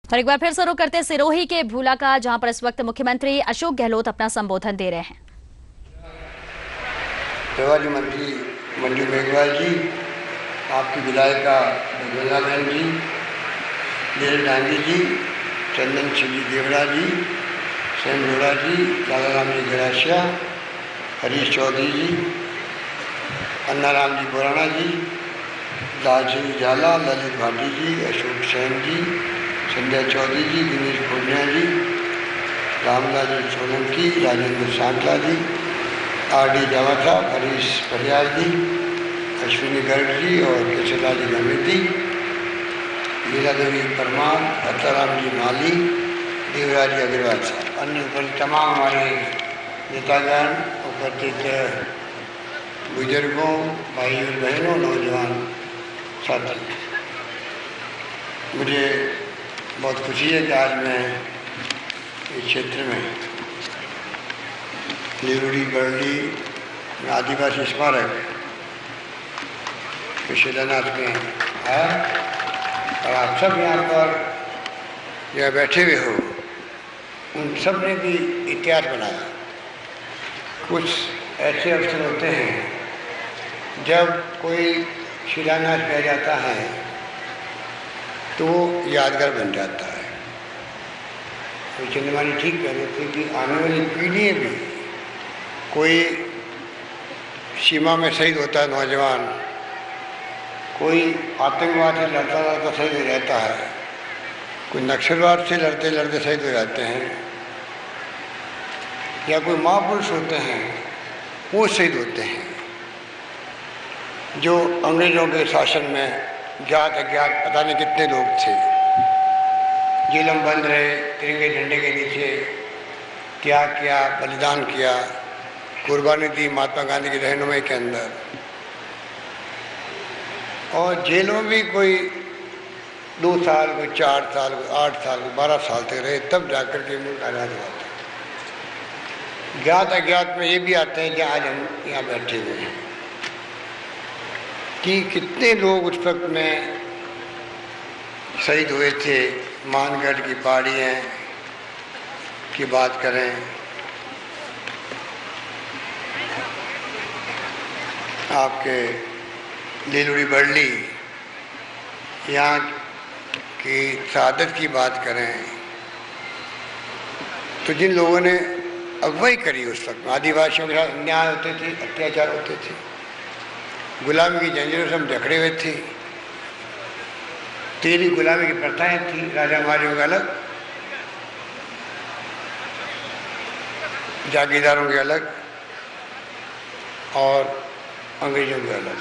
और एक बार फिर से रुक करते सिरोही के भूला का, जहां पर इस वक्त मुख्यमंत्री अशोक गहलोत अपना संबोधन दे रहे हैं। प्रभारी मंत्री मंजू मेघवाल जी, आपकी विधायिका बघेला बहन जी, नीरज डांगी जी, चंदन शिवजी देवड़ा जी, सेन रोड़ा जी, लाला राम जी गरासिया, हरीश चौधरी जी, अन्ना राम जी बोराना जी, लाल सिंह झाला, ललित भाटी जी, अशोक सेन जी, संजय चौधरी जी, दिनेश भोजनिया जी, रामलाल सोलंकी, राजेंद्र सांतला जी, आर.डी. जावथा, हरीश परियार जी, अश्विनी गर्ग जी और केशवलाल जी गंगती, लीला देवी परमार, अत्ताराम जी माली, देवराज जी अग्रवाल साहब, अन्य उपस्थित तमाम हमारे नेतागण, उपस्थित बुजुर्गों, भाई और बहनों, नौजवान साथी, मुझे बहुत खुशी है कि आज मैं इस क्षेत्र में लिरुड़ी बरली में आदिवासी स्मारक के शिलान्यास में आया और आप सब यहाँ पर यह बैठे हुए हो, उन सब ने भी इतिहास बनाया। कुछ ऐसे अवसर होते हैं जब कोई शिलान्यास किया जाता है तो वो यादगार बन जाता है। तो चंद्रमानी ठीक कह रहे थे कि आने वाली पीढ़ी भी, कोई सीमा में शहीद होता है नौजवान, कोई आतंकवाद से लड़ता लड़ता शहीद हो जाता है, कोई नक्सलवाद से लड़ते लड़ते शहीद हो जाते हैं, या कोई महापुरुष होते हैं वो शहीद होते हैं, जो अंग्रेज़ों के शासन में ज्ञात अज्ञात पता नहीं कितने लोग थे, जेलों में बंद रहे, तिरंगे झंडे के नीचे त्याग किया, बलिदान किया, कुर्बानी दी महात्मा गांधी की रहनुमाई के अंदर। और जेलों में भी कोई 2 साल, कोई 4 साल, कोई 8 साल, कोई 12 साल तक रहे, तब जाकर के मुल्क आज़ाद हुआ था। ज्ञात अज्ञात में ये भी आते हैं कि आज हम यहाँ बैठे हुए हैं कि कितने लोग उस वक्त में शहीद हुए थे। मानगढ़ की पहाड़ियाँ की बात करें, आपके लिलुड़ी बरली, यहाँ की शहादत की बात करें, तो जिन लोगों ने अगुवाई करी उस वक्त आदिवासियों के साथ अन्याय होते थे, अत्याचार होते थे, गुलामी की जंजीरों से हम जकड़े हुए थे, तेरी गुलामी की प्रथाएं थी, राजा महाराजाओं के अलग, जागीरदारों के अलग और अंग्रेजों के अलग।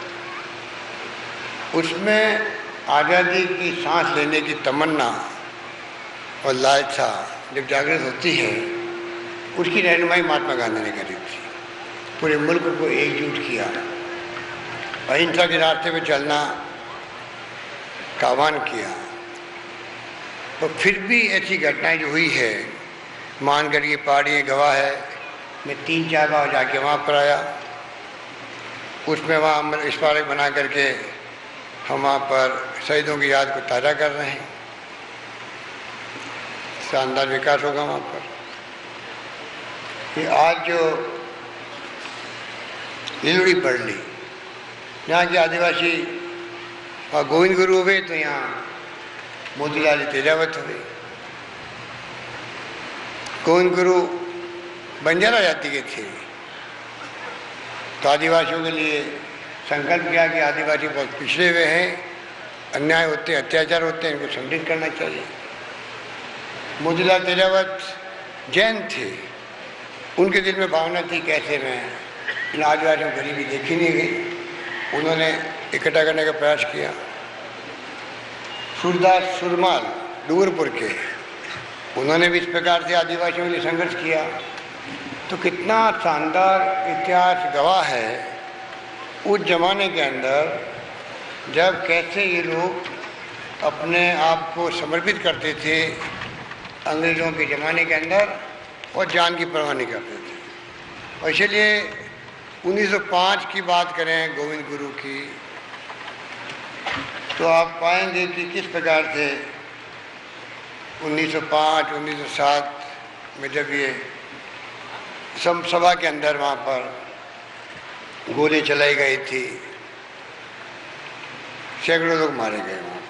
उसमें आज़ादी की सांस लेने की तमन्ना और लालसा जब जागृत होती है, उसकी रहनुमाई महात्मा गांधी ने करी थी। पूरे मुल्क को एकजुट किया, अहिंसा के रास्ते पे चलना का आह्वान किया। तो फिर भी ऐसी घटनाएं जो हुई है, मानगढ़ की पहाड़ी गवाह है, मैं 3-4 बार जाके वहाँ पर आया, उसमें वहाँ स्मारक बना करके हम वहाँ पर शहीदों की याद को ताज़ा कर रहे हैं। शानदार विकास होगा वहाँ पर। कि आज जो लिलुड़ी बरली, यहाँ के आदिवासी और गोविंद गुरु हुए, तो यहाँ मोतीलाल तेजावत हुए। गोविंद गुरु बंजारा जाति के थे, तो आदिवासियों के लिए संकल्प किया कि आदिवासी बहुत पिछड़े हुए हैं, अन्याय होते, अत्याचार होते हैं, इनको संरक्षित करना चाहिए। मोतीलाल तेजावत जैन थे, उनके दिल में भावना थी कैसे में इन आदिवासियों को गरीबी देखी नहीं गई, उन्होंने इकट्ठा करने का प्रयास किया। सूरदास सुरमाल डूंगरपुर के, उन्होंने भी इस प्रकार से आदिवासियों के लिए संघर्ष किया। तो कितना शानदार इतिहास गवाह है उस जमाने के अंदर, जब कैसे ये लोग अपने आप को समर्पित करते थे अंग्रेज़ों के ज़माने के अंदर और जान की परवाह नहीं करते थे। और इसलिए 1905 की बात करें गोविंद गुरु की, तो आप पाएंगे कि किस प्रकार से 1905, 1907 में जब ये सभा के अंदर वहाँ पर गोली चलाई गई थी, सैकड़ों लोग मारे गए वहाँ।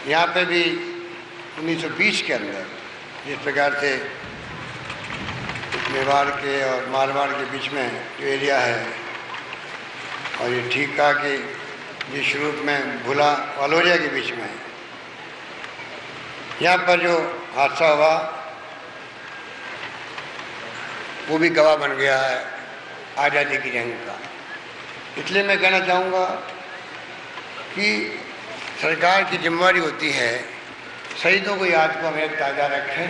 यहाँ पे भी 1920 के अंदर जिस प्रकार से मेवाड़ के और मारवाड़ के बीच में जो एरिया है, और ये ठीक कहा कि जिस रूप में भुला वालोरिया के बीच में यहाँ पर जो हादसा हुआ वो भी गवाह बन गया है आज़ादी की जंग का। इसलिए मैं कहना चाहूँगा कि सरकार की जिम्मेदारी होती है शहीदों को याद को हमें ताज़ा रखें।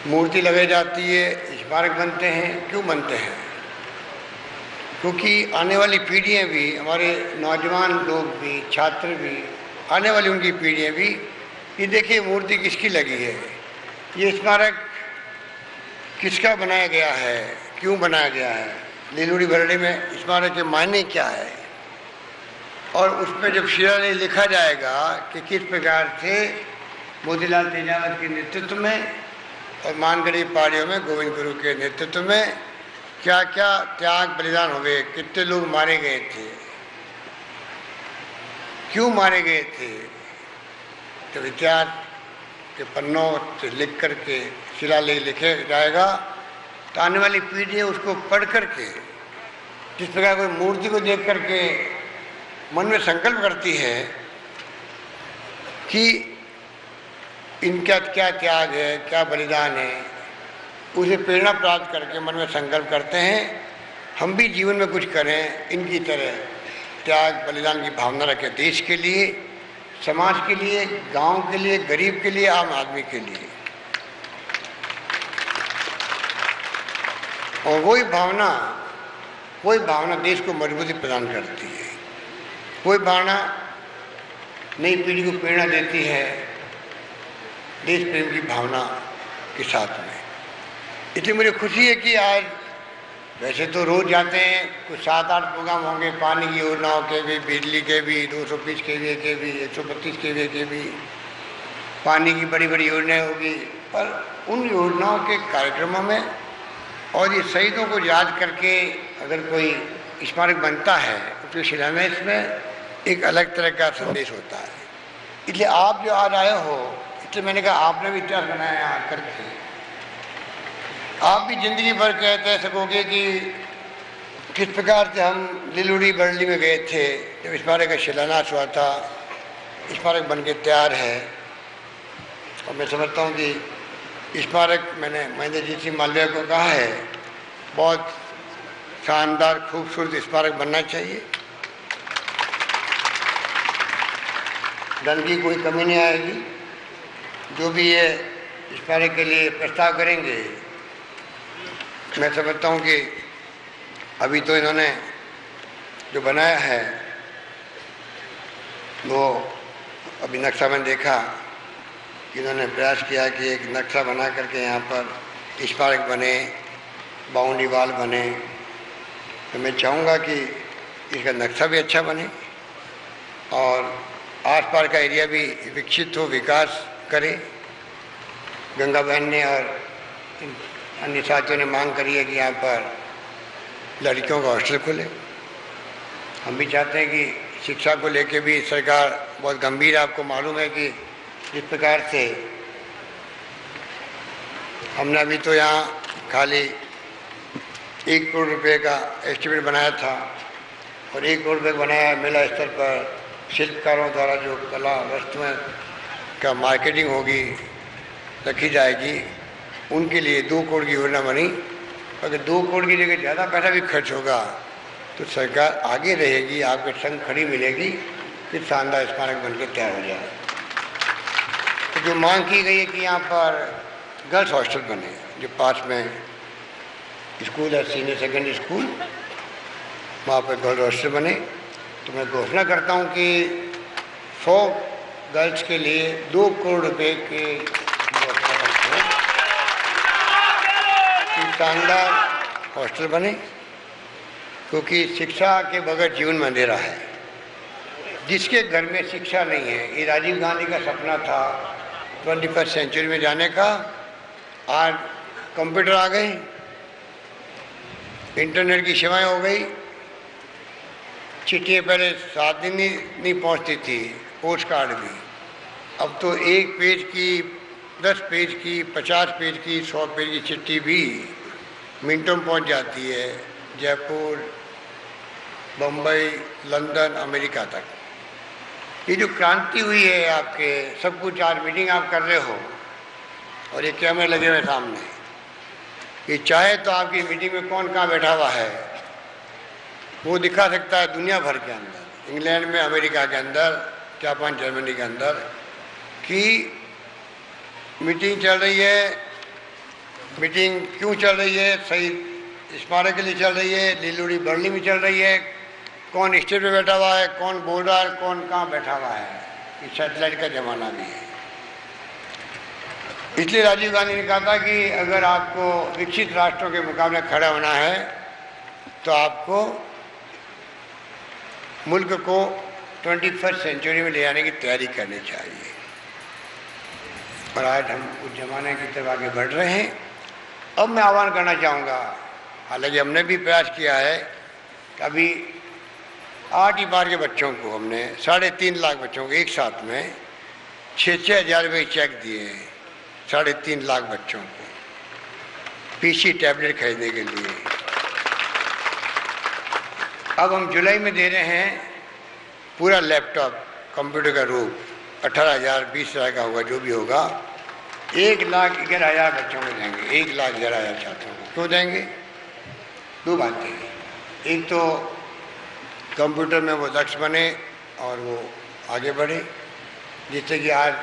मूर्ति लगाई जाती है, स्मारक बनते हैं, क्यों बनते हैं? क्योंकि आने वाली पीढ़ियाँ भी, हमारे नौजवान लोग भी, छात्र भी, आने वाली उनकी पीढ़ियाँ भी, ये देखिए मूर्ति किसकी लगी है, ये स्मारक किसका बनाया गया है, क्यों बनाया गया है, लीलूड़ी बरड़ी में स्मारक के मायने क्या है, और उस पर जब शिलालेख लिखा जाएगा कि किस प्रकार से मोतीलाल तेजावत के नेतृत्व में और मानगढ़ी पहाड़ियों में गोविंद गुरु के नेतृत्व में क्या क्या त्याग बलिदान हुए, कितने लोग मारे गए थे, क्यों मारे गए थे, जब इतिहास के पन्नों से लिख करके शिलालेख लिखे जाएगा तो आने वाली पीढ़ी उसको पढ़ करके जिस प्रकार कोई मूर्ति को देख करके मन में संकल्प करती है कि इनका क्या त्याग है, क्या बलिदान है, उसे प्रेरणा प्राप्त करके मन में संकल्प करते हैं हम भी जीवन में कुछ करें, इनकी तरह त्याग बलिदान की भावना रखें, देश के लिए, समाज के लिए, गांव के लिए, गरीब के लिए, आम आदमी के लिए। और वही भावना देश को मजबूती प्रदान करती है, वही भावना नई पीढ़ी को प्रेरणा देती है देश प्रेम की भावना के साथ में। इसलिए मुझे खुशी है कि आज वैसे तो रोज़ जाते हैं, कुछ 7-8 प्रोग्राम होंगे, पानी की योजनाओं के भी, बिजली के भी, 220 kVA के भी, 132 kVA के भी, पानी की बड़ी बड़ी योजनाएं होगी, पर उन योजनाओं के कार्यक्रमों में और ये शहीदों को याद करके अगर कोई स्मारक बनता है तो शिलान्यास में एक अलग तरह का संदेश होता है। इसलिए आप जो आज आए हो, इसलिए मैंने कहा आपने भी इतिहास बनाया यहाँ करके, आप भी जिंदगी भर कहते सकोगे कि किस प्रकार से हम लीलूड़ी बरड़ी में गए थे जब स्मारक का शिलान्यास हुआ था, स्मारक बन के तैयार है। और मैं समझता हूँ कि स्मारक, मैंने महेंद्र जीत सिंह मालवीय को कहा है, बहुत शानदार खूबसूरत स्मारक बनना चाहिए, धन की कोई कमी नहीं आएगी। जो भी ये स्मारक के लिए प्रस्ताव करेंगे, मैं समझता हूँ कि अभी तो इन्होंने जो बनाया है वो अभी नक्शा मैंने देखा कि इन्होंने प्रयास किया कि एक नक्शा बना करके यहाँ पर स्मारक बने, बाउंड्री वाल बने। तो मैं चाहूँगा कि इसका नक्शा भी अच्छा बने और आसपास का एरिया भी विकसित हो, विकास करे। गंगा बहन ने और अन्य साथियों ने मांग करी है कि यहाँ पर लड़कियों का हॉस्टल खुले। हम भी चाहते हैं कि शिक्षा को लेके भी सरकार बहुत गंभीर है। आपको मालूम है कि जिस प्रकार से हमने अभी तो यहाँ खाली 1 करोड़ रुपए का एस्टिमेट बनाया था और 1 करोड़ रुपये बनाया मेला स्तर पर शिल्पकारों द्वारा जो कला वस्तुएं का मार्केटिंग होगी, रखी जाएगी, उनके लिए 2 करोड़ की योजना बनी। अगर 2 करोड़ की जगह ज़्यादा पैसा भी खर्च होगा तो सरकार आगे रहेगी, आपके संग खड़ी मिलेगी कि शानदार स्मारक बनकर तैयार हो जाए। तो जो मांग की गई है कि यहाँ पर गर्ल्स हॉस्टल बने, जो पास में स्कूल है, सीनियर सेकेंडरी स्कूल, वहाँ पर गर्ल्स हॉस्टल बने। तो मैं घोषणा करता हूँ कि 100 गर्ल्स के लिए 2 करोड़ रुपए के व्यवस्था करते हैं कि शानदार हॉस्टल बने, क्योंकि शिक्षा के बगैर जीवन में अंधेरा है। जिसके घर में शिक्षा नहीं है, ये राजीव गांधी का सपना था 21st सेंचुरी में जाने का। आज कंप्यूटर आ गए, इंटरनेट की सेवाएं हो गई। चिट्ठियाँ पहले 7 दिन नहीं पहुंचती थी, पोस्ट कार्ड भी। अब तो 1 पेज की, 10 पेज की, 50 पेज की, 100 पेज की चिट्ठी भी मिनटों में पहुंच जाती है, जयपुर, बम्बई, लंदन, अमेरिका तक। ये जो क्रांति हुई है आपके, सब कुछ आज मीटिंग आप कर रहे हो और ये कैमरे लगे हुए सामने, ये चाहे तो आपकी मीटिंग में कौन कहाँ बैठा हुआ है वो दिखा सकता है दुनिया भर के अंदर, इंग्लैंड में, अमेरिका के अंदर, जापान, जर्मनी के अंदर, कि मीटिंग चल रही है। मीटिंग क्यों चल रही है? शहीद स्मारक के लिए चल रही है, लीलोड़ी बरली में चल रही है, कौन स्टेज पे बैठा हुआ है, कौन बोल रहा है, कौन कहाँ बैठा हुआ है। ये सैटेलाइट का जमाना भी है। इसलिए राजीव गांधी ने कहा था कि अगर आपको विकसित राष्ट्रों के मुकाबले खड़ा होना है तो आपको मुल्क को 21st सेंचुरी में ले जाने की तैयारी करनी चाहिए। और आज हम उस जमाने की तरफ आगे बढ़ रहे हैं। अब मैं आह्वान करना चाहूँगा, हालांकि हमने भी प्रयास किया है, अभी 8 ही बार के बच्चों को हमने 3.5 लाख बच्चों को एक साथ में 6-6 हज़ार रुपये चेक दिए हैं, 3.5 लाख बच्चों को पीसी टैबलेट खरीदने के लिए। अब हम जुलाई में दे रहे हैं पूरा लैपटॉप कंप्यूटर का रूप, 18,000 20,000 का होगा, जो भी होगा, 1,11,000 बच्चों को देंगे, 1,11,000 छात्रों को। क्यों देंगे? 2 बातें हैं। एक तो कंप्यूटर में वो दक्ष बने और वो आगे बढ़े, जिससे कि आज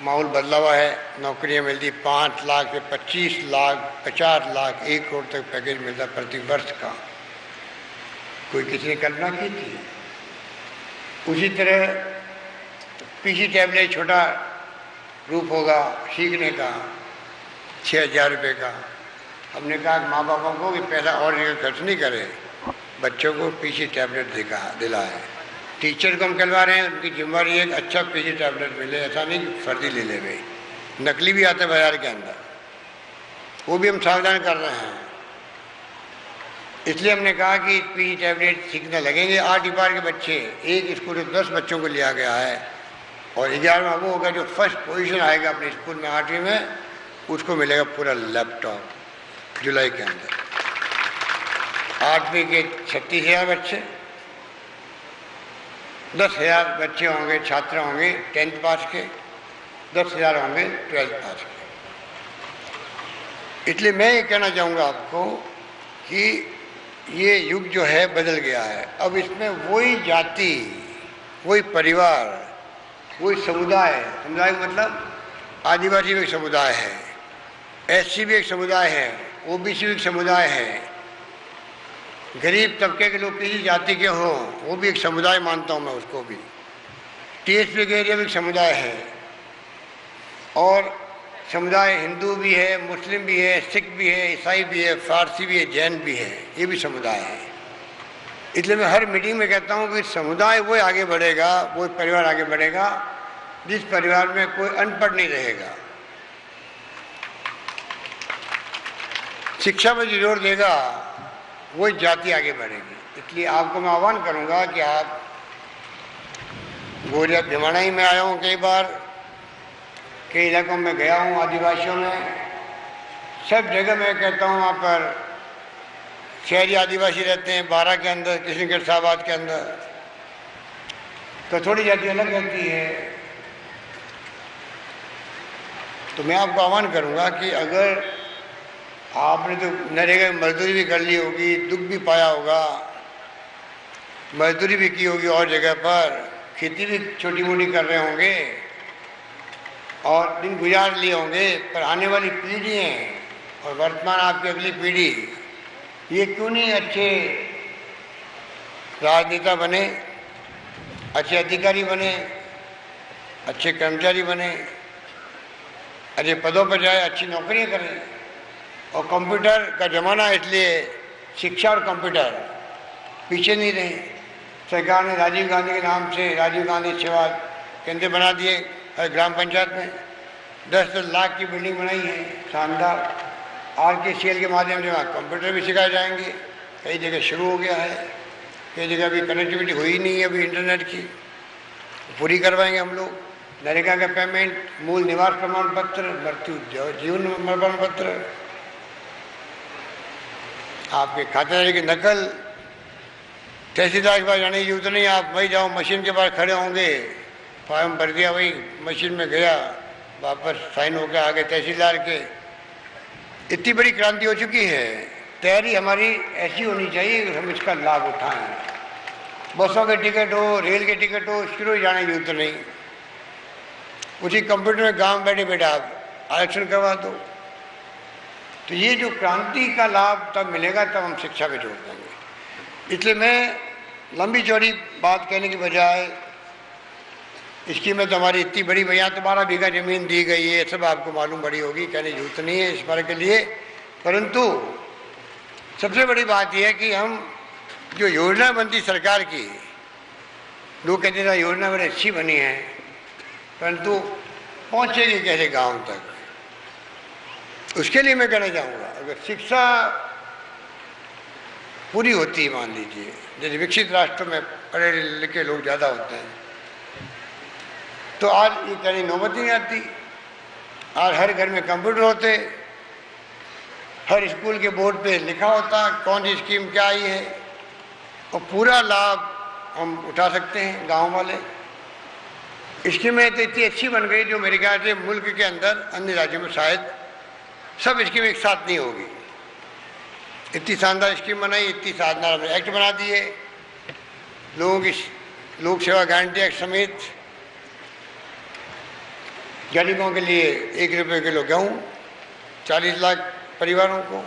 माहौल बदला हुआ है, नौकरियां मिलती 5 लाख से 25 लाख, 50 लाख, 1 करोड़ तक पैकेज मिलता प्रति वर्ष का। कोई किसी ने कल्पना की थी? उसी तरह पीसी टैबलेट छोटा रूप होगा सीखने का, 6,000 रुपये का। हमने कहा माँ बापों को कि पैसा और जगह खर्च नहीं करें, बच्चों को पीसी टैबलेट दिलाए। टीचर को हम कहलवा रहे हैं, उनकी जिम्मेदारी है कि अच्छा पीसी टैबलेट मिले, ऐसा नहीं कि फर्जी ले ले गए। नकली भी आते बाजार के अंदर, वो भी हम सावधान कर रहे हैं। इसलिए हमने कहा कि पीसी टैबलेट सीखने लगेंगे। 8 बार के बच्चे, एक स्कूल में 10 बच्चों को लिया गया है और 11वां वो होगा जो फर्स्ट पोजीशन आएगा अपने स्कूल में 8वीं में, उसको मिलेगा पूरा लैपटॉप जुलाई के अंदर। 8वीं के 36,000 बच्चे, 10,000 बच्चे होंगे, छात्र होंगे 10th पास के, 10,000 होंगे 12th पास के। इसलिए मैं ये कहना चाहूँगा आपको कि ये युग जो है बदल गया है। अब इसमें वही जाति, वही परिवार, वही समुदाय, समुदाय मतलब आदिवासी भी एक समुदाय है, एससी भी एक समुदाय है, ओबीसी भी एक समुदाय है, गरीब तबके के लोग किसी जाति के हों वो भी एक समुदाय मानता हूँ मैं उसको भी। टीएसपी के एरिया भी एक समुदाय है, और समुदाय हिंदू भी है, मुस्लिम भी है, सिख भी है, ईसाई भी है, फारसी भी है, जैन भी है, ये भी समुदाय है। इसलिए मैं हर मीटिंग में कहता हूँ कि समुदाय वो आगे बढ़ेगा, वो परिवार आगे बढ़ेगा जिस परिवार में कोई अनपढ़ नहीं रहेगा, शिक्षा पर जोर देगा, वो जाति आगे बढ़ेगी। इसलिए आपको मैं आह्वान करूँगा कि आप गोरिया भिवाड़ी में आया हूँ, कई बार कई इलाकों में गया हूँ, आदिवासियों में, सब जगह मैं कहता हूँ वहाँ पर शहरी आदिवासी रहते हैं, 12 के अंदर, किशनगढ़ साहबाद के अंदर, तो थोड़ी जाति अलग रहती है। तो मैं आपको आह्वान करूँगा कि अगर आपने तो नरेगा में मजदूरी भी कर ली होगी, दुख भी पाया होगा, मजदूरी भी की होगी और जगह पर, खेती भी छोटी मोटी कर रहे होंगे और दिन गुजार लिए होंगे, पर आने वाली पीढ़ी है और वर्तमान आपकी अगली पीढ़ी, ये क्यों नहीं अच्छे राजनेता बने, अच्छे अधिकारी बने, अच्छे कर्मचारी बने, अच्छे पदों पर जाए, अच्छी नौकरियां करें। और कंप्यूटर का ज़माना, इसलिए शिक्षा और कंप्यूटर पीछे नहीं रहे। सरकार ने राजीव गांधी के नाम से राजीव गांधी सेवा केंद्र बना दिए हर ग्राम पंचायत में, 10-10 लाख की बिल्डिंग बनाई है शानदार। RKCL के माध्यम से वहाँ कंप्यूटर भी सिखाए जाएंगे। कई जगह शुरू हो गया है, कई जगह अभी कनेक्टिविटी हुई नहीं है अभी इंटरनेट की, पूरी करवाएंगे हम लोग। नरेगा का पेमेंट, मूल निवास प्रमाण पत्र, मृत्यु जीवन प्रमाण पत्र, आपके खातेदारी की नकल, तहसीलदार के पास जाने की जरूरत नहीं, आप वही जाओ मशीन के पास खड़े होंगे, फॉर्म भर दिया, वही मशीन में गया, वापस साइन होकर आ गए तहसीलदार के। इतनी बड़ी क्रांति हो चुकी है। तैयारी हमारी ऐसी होनी चाहिए कि हम इसका लाभ उठाएं। बसों के टिकट हो, रेल के टिकट हो, शुरू जाने की जरूरत नहीं, उसी कंप्यूटर में गांव बैठे बैठे आप आरक्षण करवा दो। तो ये जो क्रांति का लाभ तब मिलेगा तब हम शिक्षा पे जोड़ देंगे। इसलिए मैं लंबी चौड़ी बात कहने की बजाय, इसकी में तो हमारी इतनी बड़ी, भैया 12 बीघा जमीन दी गई है, सब आपको मालूम बड़ी होगी, कहने की जरूरत नहीं है इस बारे के लिए। परंतु सबसे बड़ी बात यह है कि हम जो योजना बनती सरकार की, लोग कहते थे योजना बड़ी अच्छी बनी है, परंतु पहुंचेगी कैसे गांव तक, उसके लिए मैं कहना चाहूँगा अगर शिक्षा पूरी होती है, मान लीजिए जैसे विकसित राष्ट्रों में पढ़े लिखे लोग ज़्यादा होते हैं, तो आज ये कहने नौबत नहीं आती। आज हर घर में कंप्यूटर होते, हर स्कूल के बोर्ड पे लिखा होता कौन सी स्कीम क्या आई है, और पूरा लाभ हम उठा सकते हैं गांव वाले। स्कीमें तो इतनी अच्छी बन गई जो मेरे ख्याल से मुल्क के अंदर अन्य राज्यों में शायद सब स्कीम एक साथ नहीं होगी। इतनी शानदार स्कीम बनाई, इतनी शानदार एक्ट बना दिए, लोगों की लोक सेवा गारंटी एक्ट समेत गरीबों के लिए 1 रुपये किलो गेहूँ 40 लाख परिवारों को,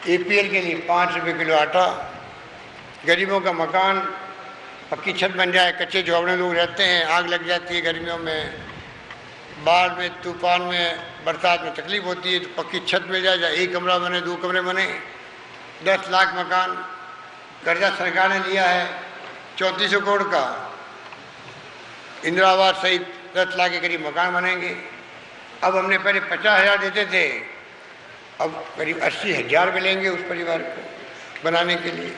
APL के लिए 5 रुपये किलो आटा, गरीबों का मकान पक्की छत बन जाए, कच्चे झोपड़े लोग रहते हैं, आग लग जाती है गर्मियों में, बाढ़ में, तूफान में, बरसात में तकलीफ होती है, तो पक्की छत मिल जाए, चाहे 1 कमरा बने 2 कमरे बने। 10 लाख मकान कर्जा सरकार ने लिया है 3400 करोड़ का, इंदिरा आवास सहित 10 लाख के करीब मकान बनेंगे। अब हमने पहले 50,000 देते थे, अब करीब 80,000 मिलेंगे उस परिवार को बनाने के लिए।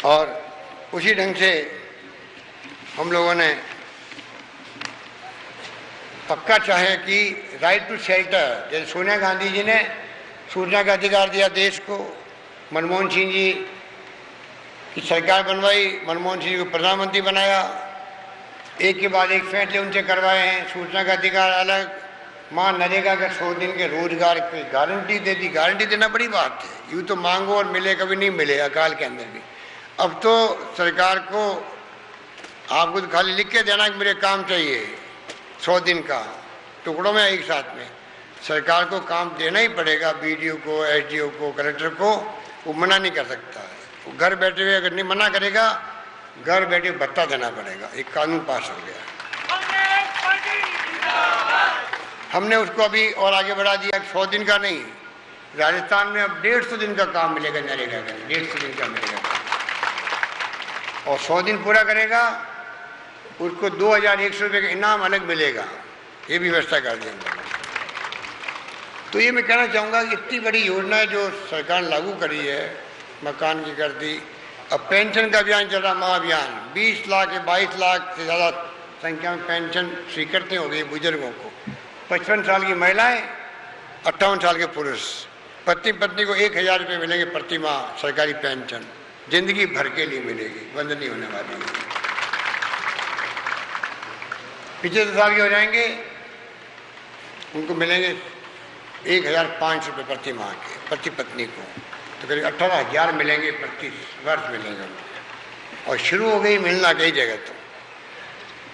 और उसी ढंग से हम लोगों ने पक्का चाहे कि राइट टू शेल्टर, जैसे सोनिया गांधी जी ने सूचना का अधिकार दिया देश को, मनमोहन सिंह जी की सरकार बनवाई, मनमोहन सिंह जी को प्रधानमंत्री बनाया, एक के बाद एक फैसले उनसे करवाए हैं, सूचना का अधिकार अलग, माँ नरेगा के 100 दिन के रोजगार की गारंटी दे दी। गारंटी देना बड़ी बात है, यूँ तो मांगो और मिले, कभी नहीं मिले अकाल के अंदर भी। अब तो सरकार को आपको तो खाली लिख के देना कि मेरे काम चाहिए 100 दिन का, टुकड़ों में एक साथ में, सरकार को काम देना ही पड़ेगा, BDO को, SDO को, कलेक्टर को, वो मना नहीं कर सकता है। वो घर बैठे हुए अगर नहीं मना करेगा, घर बैठे भत्ता देना पड़ेगा। एक कानून पास हो गया, हमने उसको अभी और आगे बढ़ा दिया, 100 दिन का नहीं, राजस्थान में अब 150 दिन का काम मिलेगा नरेगा का, 150 दिन का मिलेगा, और 100 दिन पूरा करेगा उसको 2100 रुपये का इनाम अलग मिलेगा, ये भी व्यवस्था कर दी हमने। तो ये मैं कहना चाहूँगा कि इतनी बड़ी योजना है जो सरकार ने लागू करी है, मकान की कर दी। अब पेंशन का अभियान चल रहा, महाअभियान, 20 लाख या 22 लाख से ज़्यादा संख्या में पेंशन स्वीकृति हो गई बुजुर्गों को। 55 साल की महिलाएं, 58 साल के पुरुष, पति पत्नी को 1000 रुपये मिलेंगे प्रति माह सरकारी पेंशन, जिंदगी भर के लिए मिलेगी, बंद नहीं होने वाली है। 75 साल के हो जाएंगे उनको मिलेंगे 1500 रुपये प्रति माह के, प्रति पत्नी को, तो करीब 18,000 मिलेंगे प्रति वर्ष मिलेंगे, और शुरू हो गई मिलना कई जगह। तो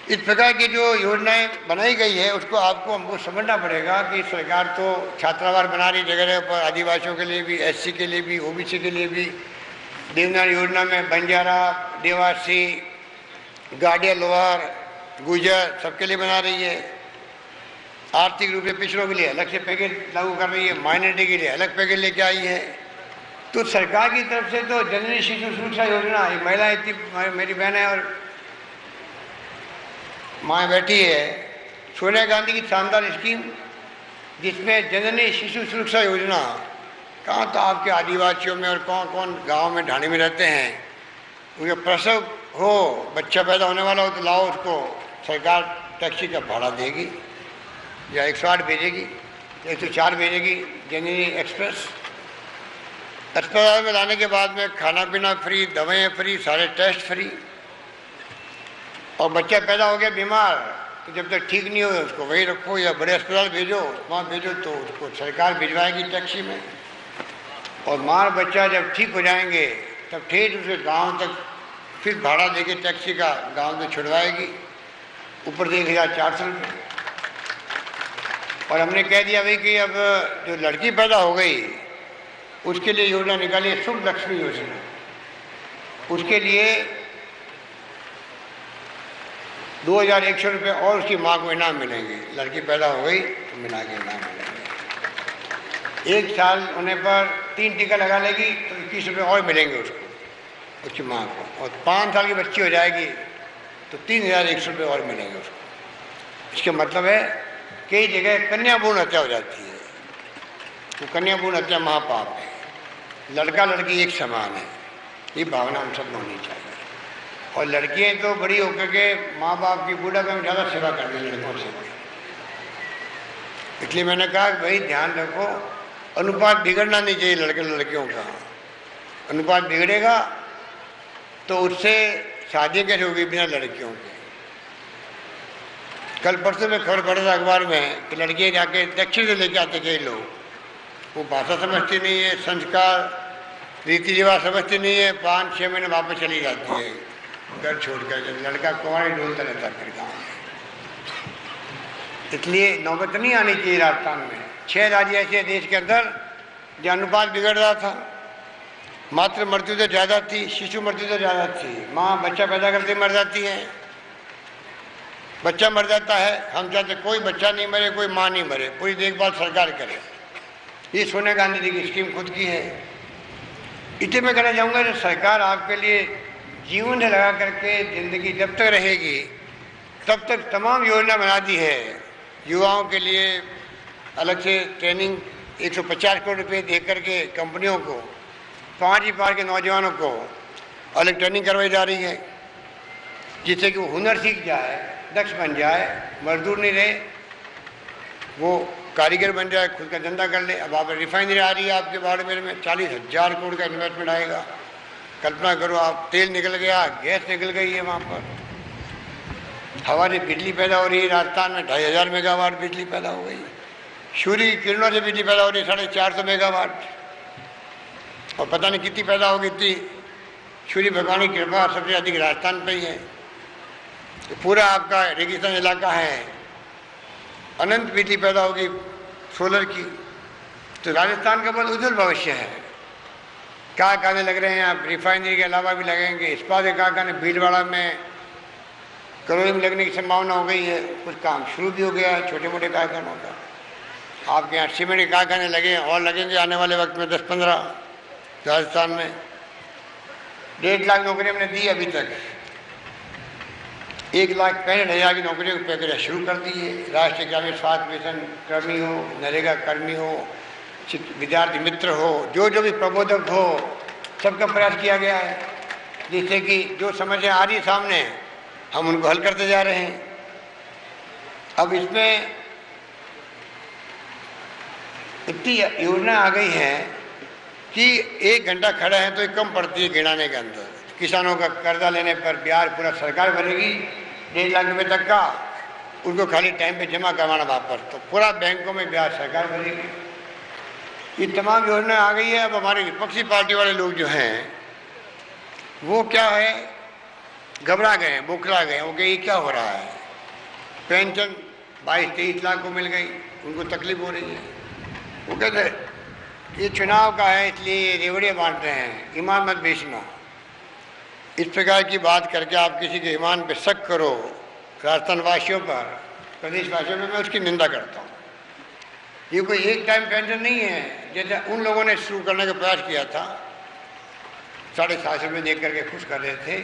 इस प्रकार की जो योजनाएं बनाई गई है उसको आपको हमको समझना पड़ेगा कि सरकार तो छात्रावास बना रही जगह पर, आदिवासियों के लिए भी, SC के लिए भी, OBC के लिए भी, देवनार योजना में बंजारा, देवासी, गाड़िया, लोहार, गुजर सबके लिए बना रही है। आर्थिक रूप से पिछड़ों के लिए अलग से पैकेज लागू कर रही है, माइनॉरिटी के लिए अलग पैकेज लेके आई है। तो सरकार की तरफ से तो जननी शिशु सुरक्षा योजना, महिला इतनी मेरी बहन है और माँ बैठी है, सोनिया गांधी की शानदार स्कीम जिसमें जननी शिशु सुरक्षा योजना, कहाँ तो आपके आदिवासियों में और कौन कौन गांव में ढाणी में रहते हैं, उनके प्रसव हो, बच्चा पैदा होने वाला हो तो लाओ, उसको सरकार टैक्सी का भाड़ा देगी या 108 भेजेगी, 104 भेजेगी जननी एक्सप्रेस। अस्पताल में लाने के बाद में खाना पीना फ्री, दवाएं फ्री, सारे टेस्ट फ्री। और बच्चा पैदा हो गया बीमार तो जब तक ठीक नहीं हो उसको वहीं रखो या बड़े अस्पताल भेजो, वहाँ भेजो तो उसको सरकार भिजवाएगी टैक्सी में। और माँ और बच्चा जब ठीक हो जाएंगे तब ठेठ उसे गांव तक फिर भाड़ा देके टैक्सी का गांव में छुड़वाएगी, ऊपर से 1400 रुपये। और हमने कह दिया भाई कि अब जो लड़की पैदा हो गई उसके लिए योजना निकाली है, शुभ लक्ष्मी योजना। उसके लिए 2100 रुपये और उसकी माँ को इनाम मिलेंगे। लड़की पैदा हो गई तो मिला के इनाम मिलेंगे। 1 साल होने पर 3 टीका लगा लेगी तो 21 रुपये और मिलेंगे उसको, उसकी माँ को। और 5 साल की बच्ची हो जाएगी तो 3100 रुपये और मिलेंगे उसको। इसका मतलब है कई जगह कन्या भ्रूण हत्या हो जाती है, तो कन्या भ्रूण हत्या महापाप है। लड़का लड़की एक समान है, ये भावना हम सब में होनी चाहिए। और लड़कियाँ तो बड़ी होकर के माँ बाप की बूढ़ापे में ज़्यादा सेवा करती हैं लड़कों से। इसलिए मैंने कहा कि भाई ध्यान रखो, अनुपात बिगड़ना नहीं चाहिए लड़के लड़कियों का। अनुपात बिगड़ेगा तो उससे शादी कैसे होगी बिना लड़कियों के। कल परसों में खबर पड़ा था अखबार में कि लड़कियाँ जाके दक्षिण से लेके आते कई लोग, वो भाषा समझती नहीं है, संस्कार रीति रिवाज समझती नहीं है, 5-6 महीने वापस चली जाती है घर छोड़ कर। लड़का कुंवारे ढूंढता रहता फिर गाँव में। इसलिए नौबत नहीं आनी चाहिए राजस्थान में। 6 राज्य ऐसे हैं देश के अंदर जहाँ अनुपात बिगड़ रहा था। मातृ मृत्यु तो ज़्यादा थी, शिशु मृत्यु तो ज़्यादा थी। माँ बच्चा पैदा करते मर जाती है, बच्चा मर जाता है। हम चाहते कोई बच्चा नहीं मरे, कोई माँ नहीं मरे, पूरी देखभाल सरकार करे। ये सोनिया गांधी जी की स्कीम खुद की है। इतने मैं कहना चाहूँगा कि सरकार आपके लिए जीवन से लगा करके ज़िंदगी जब तक रहेगी तब तक तमाम योजना बना दी है। युवाओं के लिए अलग से ट्रेनिंग 150 करोड़ रुपये दे करके कंपनियों को, 5वीं पार के नौजवानों को अलग ट्रेनिंग करवाई जा रही है, जिससे कि वो हुनर सीख जाए, दक्ष बन जाए, मजदूर नहीं रहे, वो कारीगर बन जाए, खुद का धंधा कर ले। अब आप रिफाइनरी आ रही है आपके बाड़मेर में, 40,000 करोड़ का इन्वेस्टमेंट आएगा। कल्पना करो आप, तेल निकल गया, गैस निकल गई है वहाँ पर, हवा से बिजली पैदा हो रही है। राजस्थान में 2500 मेगावाट बिजली पैदा हो गई। सूर्य की किरणों से बिजली पैदा हो रही है 450 मेगावाट। और पता नहीं कितनी पैदा होगी, इतनी सूर्य भगवान की कृपा सबसे अधिक राजस्थान पे ही है। तो पूरा आपका रेगिस्तान इलाका है, अनंत बिजली पैदा होगी सोलर की। तो राजस्थान का बहुत उज्जवल भविष्य है। कारखाने लग रहे हैं, आप रिफाइनरी के अलावा भी लगेंगे। इस्पात के कारखाने भीलवाड़ा में, करौली में लगने की संभावना हो गई है। कुछ काम शुरू भी हो गया है छोटे मोटे कारखानों का। आपके यहाँ सीमेंट के कारखाने लगे हैं और लगेंगे आने वाले वक्त में 10-15। राजस्थान में 1.5 लाख नौकरी हमने दी अभी तक। 1,65,000 की नौकरियों की प्रक्रिया शुरू कर दी है। राष्ट्रीय ग्रामीण स्वास्थ्य मिशन कर्मी हो, नरेगा कर्मी हो, विद्यार्थी मित्र हो, जो जो भी प्रबोधक हो, सबका प्रयास किया गया है, जिससे कि जो समस्या आ रही है सामने हम उनको हल करते जा रहे हैं। अब इसमें इतनी योजना आ गई है कि 1 घंटा खड़ा है तो कम पड़ती है गिनाने के अंदर। किसानों का कर्जा लेने पर ब्याज पूरा सरकार भरेगी 1.5 लाख रुपये तक का, उनको खाली टाइम पे जमा करवाना वापस, तो पूरा बैंकों में ब्याज सरकार भरेगी। ये तमाम योजना आ गई है। अब हमारे विपक्षी पार्टी वाले लोग जो हैं वो क्या है, घबरा गए हैं, बौखला गए हैं। वो ये क्या हो रहा है, पेंशन 22-23 लाख को मिल गई, उनको तकलीफ हो रही है। वो कहते ये चुनाव का है इसलिए ये रेवड़ियाँ बांट रहे हैं, ईमान मत बेचना। इस प्रकार की बात करके आप किसी के ईमान पे शक करो, राजस्थान वासियों पर, प्रदेशवासियों पर, मैं उसकी निंदा करता हूँ। ये कोई एक टाइम पेंशन नहीं है जैसे उन लोगों ने शुरू करने का प्रयास किया था। 750 रुपये देख करके खुश कर रहे थे।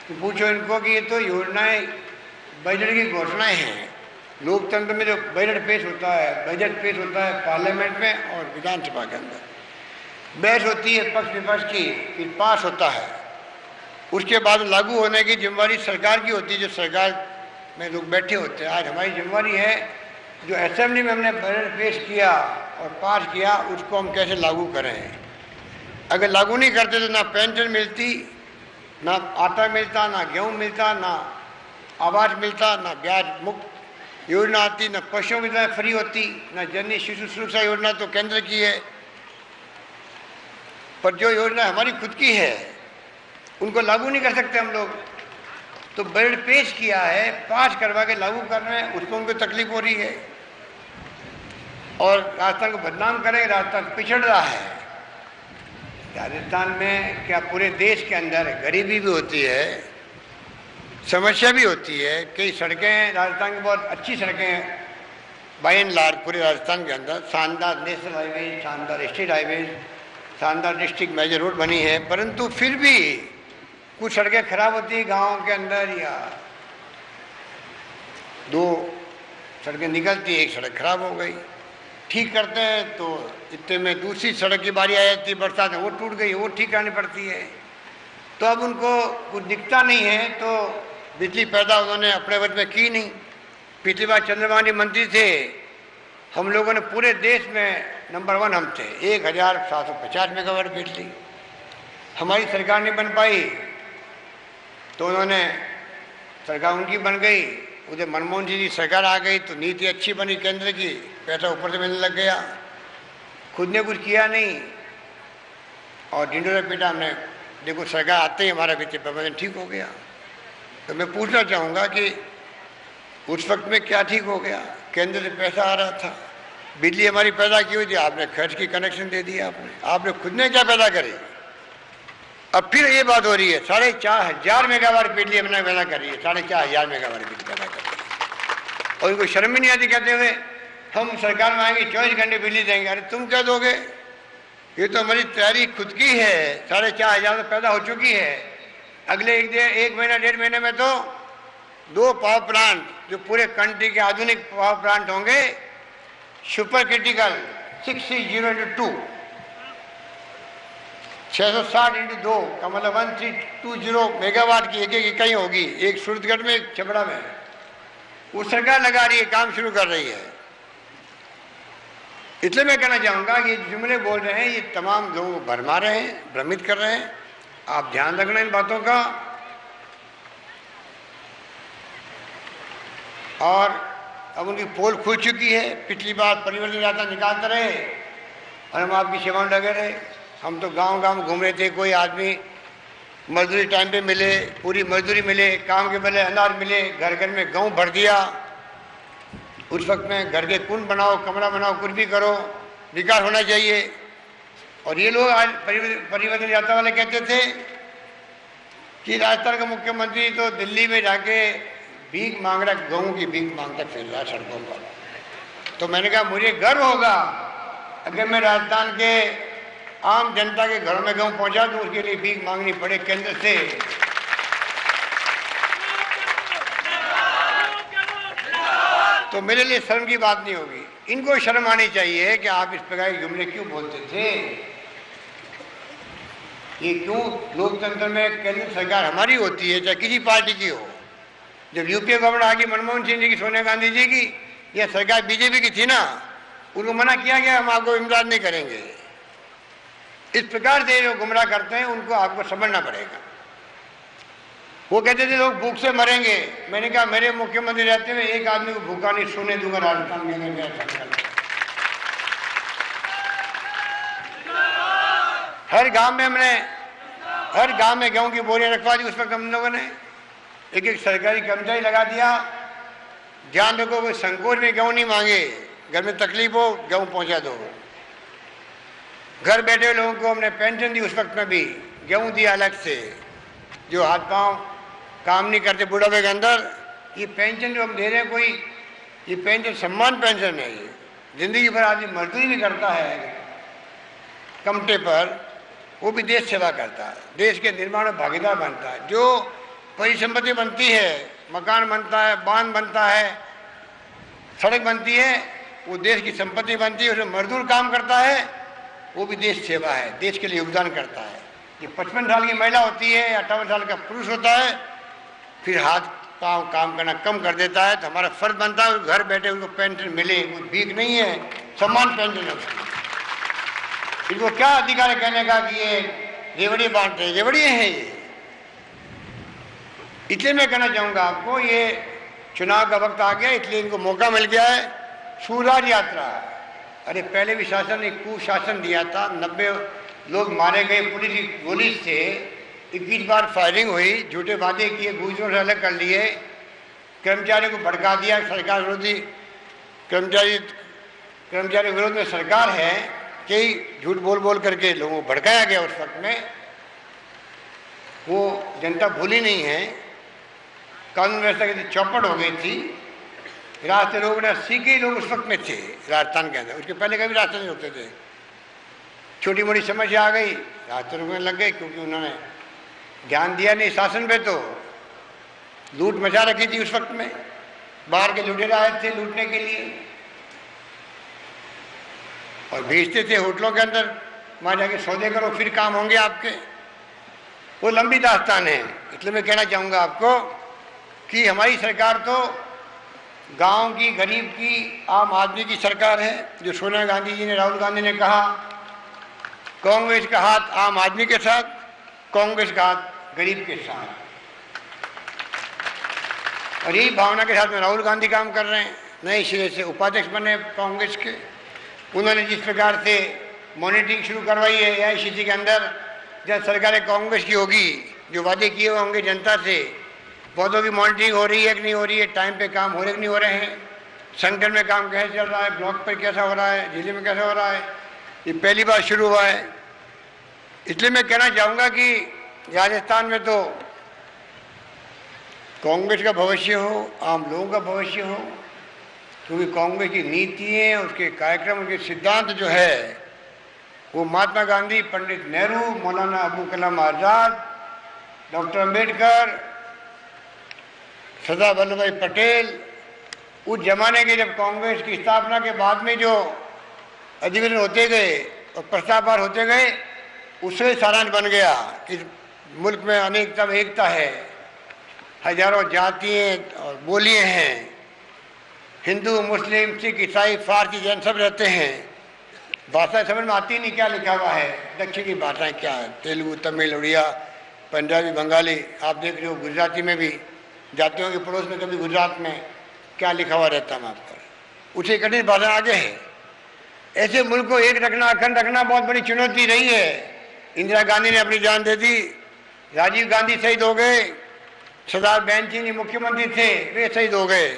तो पूछो इनको कि ये तो योजनाएं बजट की घोषणाएं हैं। लोकतंत्र में जो बजट पेश होता है पार्लियामेंट में और विधानसभा के अंदर बहस होती है पक्ष विपक्ष की, फिर पास होता है। उसके बाद लागू होने की जिम्मेवारी सरकार की होती है, जो सरकार में लोग बैठे होते हैं। आज हमारी जिम्मेवारी है जो असेंबली में हमने बजट पेश किया और पास किया उसको हम कैसे लागू करें। अगर लागू नहीं करते तो ना पेंशन मिलती, ना आटा मिलता, ना गेहूँ मिलता, ना आवास मिलता, ना ब्याज मुक्त योजना आती, ना पशुओं की दवा फ्री होती, ना जननी शिशु सुरक्षा योजना तो केंद्र की है, पर जो योजना हमारी खुद की है उनको लागू नहीं कर सकते हम लोग। तो बजट पेश किया है, पास करवा के लागू कर रहे हैं, उसको उनको तकलीफ हो रही है और राजस्थान को बदनाम करें। राजस्थान पिछड़ रहा है। राजस्थान में क्या पूरे देश के अंदर गरीबी भी होती है, समस्या भी होती है। कई सड़कें राजस्थान की बहुत अच्छी सड़कें हैं बाय एंड लार्ज पूरे राजस्थान के अंदर, शानदार नेशनल हाईवे, शानदार स्टेट हाईवे, शानदार डिस्ट्रिक्ट मेजर रोड बनी है, परंतु फिर भी कुछ सड़कें खराब होती है गाँव के अंदर, या दो सड़कें निकलती, एक सड़क खराब हो गई, ठीक करते हैं तो इतने में दूसरी सड़क की बारी आ जाती है, बरसात में वो टूट गई, वो ठीक करनी पड़ती है। तो अब उनको कुछ दिखता नहीं है, तो बिजली पैदा उन्होंने अपने वक्त में की नहीं। पिछली बार चंद्रमा जी मंत्री थे, हम लोगों ने पूरे देश में नंबर 1 हम थे, 1750 मेगावाट बिजली। हमारी सरकार नहीं बन पाई तो उन्होंने सरकार उनकी बन गई, उधर मनमोहन सिंह जी सरकार आ गई तो नीति अच्छी बनी केंद्र की, पैसा ऊपर से मिलने लग गया, खुद ने कुछ किया नहीं और ढिंडोरा पीटा हमने। देखो सरकार आते ही हमारा वित्तीय प्रबंधन ठीक हो गया। तो मैं पूछना चाहूँगा कि उस वक्त में क्या ठीक हो गया? केंद्र से पैसा आ रहा था, बिजली हमारी पैदा की हुई थी, आपने खर्च की कनेक्शन दे दिया, आपने खुद ने क्या पैदा करी? अब फिर ये बात हो रही है 4,500 मेगावाट बिजली हमने पैदा कर रही है, 4,500 मेगावाट बिजली पैदा कर रही है और इनको शर्म ही नहीं आती कहते हुए हम सरकार में आएंगे 24 घंटे बिजली देंगे। अरे तुम क्या दोगे? ये तो हमारी तैयारी खुद की है, 4,500 तो पैदा हो चुकी है। अगले एक महीना 1.5 महीने में तो 2 पावर प्लांट जो पूरे कंट्री के आधुनिक पावर प्लांट होंगे, सुपर क्रिटिकल 660x2 660x2 का मतलब 1320 मेगावाट की एक इकाई होगी, एक सूरतगढ़ में एक छपड़ा में। वो सरकार लगा रही है, काम शुरू कर रही है। इसलिए मैं कहना चाहूँगा कि जुमले बोल रहे हैं ये तमाम लोगों को भरमा रहे हैं, भ्रमित कर रहे हैं। आप ध्यान रखना इन बातों का। और अब उनकी पोल खुल चुकी है। पिछली बार परिवर्तन यात्रा निकालते रहे और हम आपकी सेवा में लगे रहे। हम तो गांव-गांव घूम रहे थे, कोई आदमी मजदूरी टाइम पे मिले, पूरी मजदूरी मिले, काम के बदले अनाज मिले, घर घर में गेहूँ भर दिया। उस वक्त में घर के कुंड बनाओ, कमरा बनाओ, कुछ भी करो, विकास होना चाहिए। और ये लोग आज परिवर्तन यात्रा वाले कहते थे कि राजस्थान का मुख्यमंत्री तो दिल्ली में जाके भीख मांग रहा, गेहूँ की भीख मांगता फिर रहा सड़कों पर। तो मैंने कहा मुझे गर्व होगा अगर मैं राजस्थान के आम जनता के घरों में गेहूँ पहुँचा दूँ, उसके लिए भीख मांगनी पड़े केंद्र से। तो मेरे लिए शर्म की बात नहीं होगी। इनको शर्म आनी चाहिए कि आप इस प्रकार के जुमले क्यों बोलते थे। ये क्यों लोकतंत्र में केंद्र सरकार हमारी होती है चाहे किसी पार्टी की हो। जब यूपीए गवर्नमेंट आ गई मनमोहन सिंह जी की, सोनिया गांधी जी की, यह सरकार बीजेपी की थी ना, उनको मना किया गया हम आपको इमदाद नहीं करेंगे। इस प्रकार से जो गुमराह करते हैं उनको आपको समझना पड़ेगा। वो कहते थे लोग भूख से मरेंगे। मैंने कहा मेरे मुख्यमंत्री रहते हुए एक आदमी को भूखा नहीं सोने दूंगा राजस्थान में। हर गांव में हमने हर गांव में गेहूं की बोरियां रखवा दी। उस वक्त हम लोगों ने एक एक सरकारी कर्मचारी लगा दिया। ध्यान रखो कोई संकोच में गेहूं नहीं मांगे, घर में तकलीफ हो गेहूं पहुंचा दो। घर बैठे लोगों को हमने पेंशन दी, उस वक्त में भी गेहूं दिया अलग से। जो हाथ पांव काम नहीं करते बुढ़ापे के अंदर, ये पेंशन जो हम दे रहे हैं, कोई ये पेंशन सम्मान पेंशन है। ये जिंदगी भर आदमी मजदूरी भी करता है कमटे पर, वो भी देश सेवा करता है, देश के निर्माण में भागीदार बनता है। जो परिसंपत्ति बनती है मकान बनता है, बांध बनता है, सड़क बनती है, वो देश की संपत्ति बनती है। उसमें मजदूर काम करता है, वो भी देश सेवा है, देश के लिए योगदान करता है। ये 55 साल की महिला होती है, 58 साल का पुरुष होता है, फिर हाथ पाँव काम करना कम कर देता है, तो हमारा फर्ज बनता है घर बैठे उनको पेंशन मिले। वो भीख नहीं है, सम्मान पेंशन है उसकी। इनको क्या अधिकार है कहने का कि ये रेवड़ी बांटते हैं? रेवड़ी है ये। इसलिए मैं कहना चाहूँगा आपको, ये चुनाव का वक्त आ गया, इसलिए इनको मौका मिल गया है। सूरज यात्रा, अरे पहले भी शासन ने कुशासन दिया था, 90 लोग मारे गए पुलिस की गोली से, 21 बार फायरिंग हुई, झूठे वादे किए, गुजरों से अलग कर लिए, कर्मचारियों को भड़का दिया। सरकार विरोधी कर्मचारी विरोध में सरकार है, कई झूठ बोल बोल करके लोगों को भड़काया गया। उस वक्त में वो जनता भूली नहीं है, कानून व्यवस्था की चौपट हो गई थी। रास्ते रोक रहे 80 के लोग उस वक्त में थे राजस्थान के अंदर, उसके पहले कभी रास्ते नहीं रोकते थे। छोटी मोटी समस्या आ गई, रास्ते रोकने लग गए, क्योंकि उन्होंने ध्यान दिया नहीं शासन पे। तो लूट मचा रखी थी उस वक्त में, बाहर के लुटेरे आए थे लूटने के लिए और भेजते थे होटलों के अंदर, वहाँ जाके सौदे करो फिर काम होंगे आपके। वो लंबी दास्तान है। इसलिए मैं कहना चाहूँगा आपको कि हमारी सरकार तो गांव की, गरीब की, आम आदमी की सरकार है। जो सोनिया गांधी जी ने, राहुल गांधी ने कहा, कांग्रेस का हाथ आम आदमी के साथ, कांग्रेस का हाथ गरीब के साथ, और यही भावना के साथ में राहुल गांधी काम कर रहे हैं। नए सिरे से उपाध्यक्ष बने कांग्रेस के। उन्होंने जिस प्रकार से मॉनिटरिंग शुरू करवाई है AICC के अंदर, जब सरकार कांग्रेस की होगी, जो वादे किए हुए होंगे जनता से, पौधों की मॉनिटरिंग हो रही है कि नहीं हो रही है, टाइम पे काम हो रहे कि नहीं हो रहे हैं, संगठन में काम कैसे चल रहा है, ब्लॉक पर कैसा हो रहा है, जिले में कैसा हो रहा है, ये पहली बार शुरू हुआ है। इसलिए मैं कहना चाहूँगा कि राजस्थान में तो कांग्रेस का भविष्य हो, आम लोगों का भविष्य हो, क्योंकि कांग्रेस की नीतियाँ, उसके कार्यक्रम, उसके सिद्धांत जो है वो महात्मा गांधी, पंडित नेहरू, मौलाना अबुल कलाम आज़ाद, डॉक्टर अम्बेडकर, सरदार वल्लभ भाई पटेल, उस जमाने के जब कांग्रेस की स्थापना के बाद में जो अधिवेशन होते गए और प्रस्ताव पार होते गए, उससे सारांश बन गया कि मुल्क में अनेकता में एकता है, हजारों जातियाँ और बोलियाँ हैं, हिंदू, मुस्लिम, सिख, ईसाई, फारसी, जैन सब रहते हैं। भाषा समझ में आती नहीं क्या लिखा हुआ है, दक्षिणी भाषाएँ क्या है, तेलुगु, तमिल, उड़िया, पंजाबी, बंगाली, आप देख रहे हो गुजराती में भी जाते होंगे पड़ोस में, कभी गुजरात में क्या लिखा हुआ रहता है वहाँ पर, उसे कठिन भाषा आगे है। ऐसे मुल्क को एक रखना, अखंड रखना बहुत बड़ी चुनौती रही है। इंदिरा गांधी ने अपनी जान दे दी, राजीव गांधी शहीद हो गए, सरदार बहन सिंह जी मुख्यमंत्री थे, वे शहीद हो गए,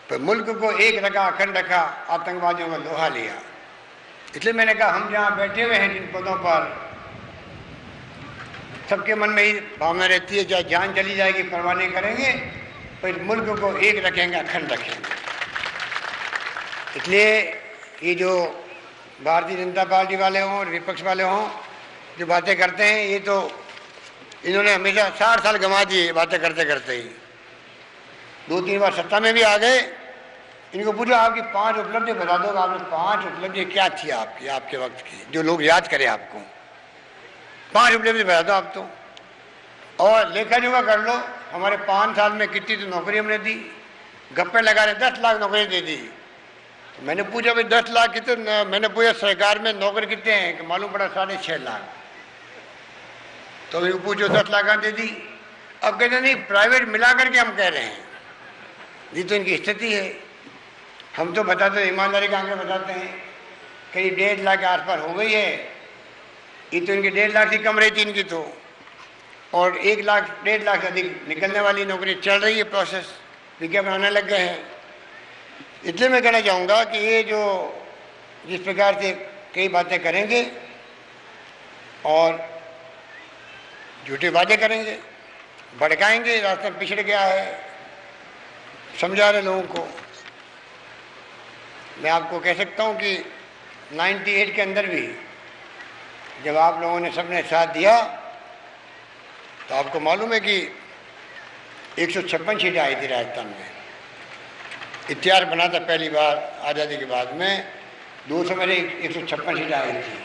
पर मुल्क को एक रखा, अखंड रखा, आतंकवादियों का लोहा लिया। इसलिए मैंने कहा हम जहाँ बैठे हुए हैं जिन पदों पर, सबके मन में ही भावना रहती है, चाहे जान चली जाएगी परवाह नहीं करेंगे, पर इस मुल्क को एक रखेंगे, अखंड रखेंगे। इसलिए ये जो भारतीय जनता पार्टी वाले हों और विपक्ष वाले हों जो बातें करते हैं, ये तो इन्होंने हमेशा 60 साल गंवा दिए बातें करते करते ही। 2-3 बार सत्ता में भी आ गए। इनको पूछो आपकी 5 उपलब्धि बता दो, आपने 5 उपलब्धि क्या थी आपकी, आपके वक्त की, जो लोग याद करें आपको। 5 उपलब्धि बता दो आप तो, और लेखा जोखा कर लो हमारे 5 साल में कितनी तो नौकरी हमने दी। गप्पे लगा रहे 10 लाख नौकरी दे दी। तो मैंने पूछा भाई 10 लाख कितने, मैंने पूछा सरकार में नौकरी कितने हैं, कि मालूम पड़ा 6.5 लाख। तो मेरे को पूछो 10 लाख दे दी। अब कहते नहीं प्राइवेट मिला करके हम कह रहे हैं, ये तो इनकी स्थिति है। हम तो बताते हैं, ईमानदारी का आंकड़े बताते हैं, करीब 1.5 लाख के आसपास हो गई है। ये तो इनकी 1.5 लाख से कम रही थी इनकी तो, और 1 लाख 1.5 लाख से अधिक निकलने वाली नौकरी चल रही है, प्रोसेस विज्ञापन आने लग गए हैं। इसलिए मैं कहना चाहूँगा कि ये जो जिस प्रकार से कई बातें करेंगे और झूठे वादे करेंगे, भड़काएंगे, रास्ता पिछड़ गया है, समझा रहे लोगों को। मैं आपको कह सकता हूँ कि 98 के अंदर भी जब आप लोगों ने सबने साथ दिया, तो आपको मालूम है कि 156 सीटें आई थी राजस्थान में। इतिहास बना था पहली बार आज़ादी के बाद में, 200 में 156 सीटें आई थी।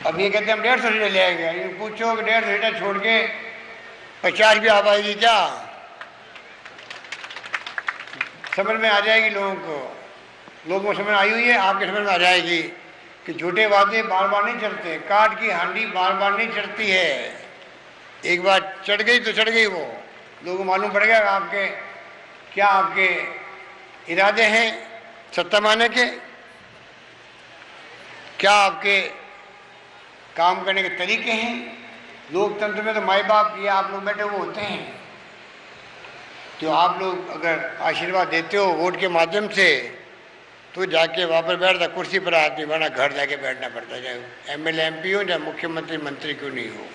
अब ये कहते हैं हम 150 सीटें ले आएंगे। ये पूछो कि 150 सीटें छोड़ के 50 भी आ पाएगी क्या? समझ में आ जाएगी लोगों को समझ आई हुई है, आपके समझ में आ जाएगी कि झूठे वादे बार बार नहीं चढ़ते, काठ की हांडी बार बार नहीं चढ़ती है। एक बार चढ़ गई तो चढ़ गई, वो लोगों को मालूम पड़ गया आपके क्या आपके इरादे हैं सत्ता माने के, क्या आपके काम करने के तरीके हैं। लोकतंत्र में तो माई बाप ये आप लोग बैठे हुए होते हैं, तो आप लोग अगर आशीर्वाद देते हो वोट के माध्यम से तो जाके वहाँ पर बैठता, कुर्सी पर आदमी, वरना घर जाके बैठना पड़ता है, चाहे एमएलए एमपी हो चाहे मुख्यमंत्री मंत्री क्यों नहीं हो।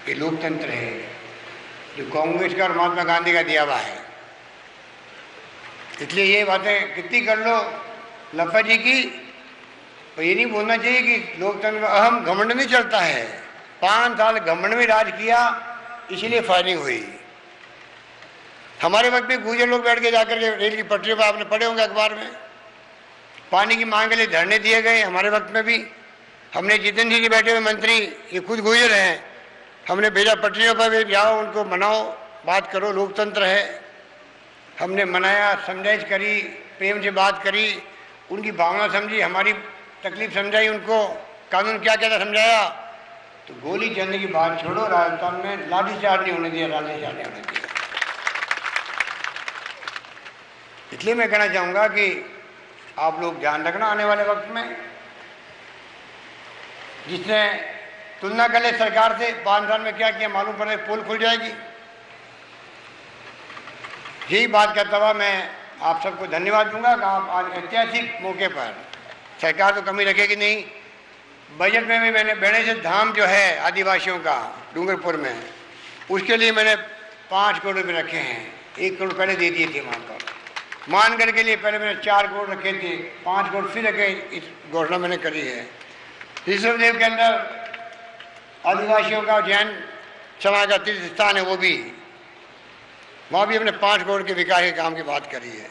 ये लोकतंत्र है जो कांग्रेस का और महात्मा गांधी का दिया हुआ है। इसलिए ये बातें कितनी कर लो लफा जी की, तो ये नहीं बोलना चाहिए कि लोकतंत्र में अहम घमंड नहीं चलता है। 5 साल घमंड में राज किया, इसीलिए फायरिंग हुई। हमारे वक्त में गुजर लोग बैठ के जाकर के रेल की पटरियों पर, आपने पढ़े होंगे अखबार में, पानी की मांग के लिए धरने दिए गए। हमारे वक्त में भी हमने जितेंद्र जी बैठे हुए मंत्री, ये खुद गुजर हैं, हमने भेजा पटरियों पर भी जाओ, उनको मनाओ, बात करो, लोकतंत्र है। हमने मनाया, समझाइश करी, प्रेम से बात करी, उनकी भावना समझी, हमारी तकलीफ समझाई, उनको कानून क्या कहता समझाया। तो गोली चलने की बात छोड़ो, राजस्थान में लाठीचार्ज नहीं होने दिया, लाठीचार्ज नहीं होने दिया। इसलिए मैं कहना चाहूँगा कि आप लोग ध्यान रखना आने वाले वक्त में, जिसने तुलना कर ले सरकार से 5 साल में क्या किया मालूम पड़े, पोल खुल जाएगी। यही बात करता हुआ मैं आप सबको धन्यवाद दूंगा कि आप आज ऐतिहासिक मौके पर, सरकार तो कमी रखेगी नहीं, बजट में भी मैंने बेणेश्वर धाम जो है आदिवासियों का डूंगरपुर में, उसके लिए मैंने 5 करोड़ रुपये रखे हैं। 1 करोड़ पहले दे दिए थे वहाँ पर। मानगढ़ के लिए पहले मैंने 4 करोड़ रखे थे, 5 करोड़ फिर रखे, इस घोषणा मैंने करी है। ऋषभदेव के अंदर आदिवासियों का जैन समाज का तीर्थ स्थान है, वो भी, वहाँ भी हमने 5 करोड़ के विकास के काम की बात करी है।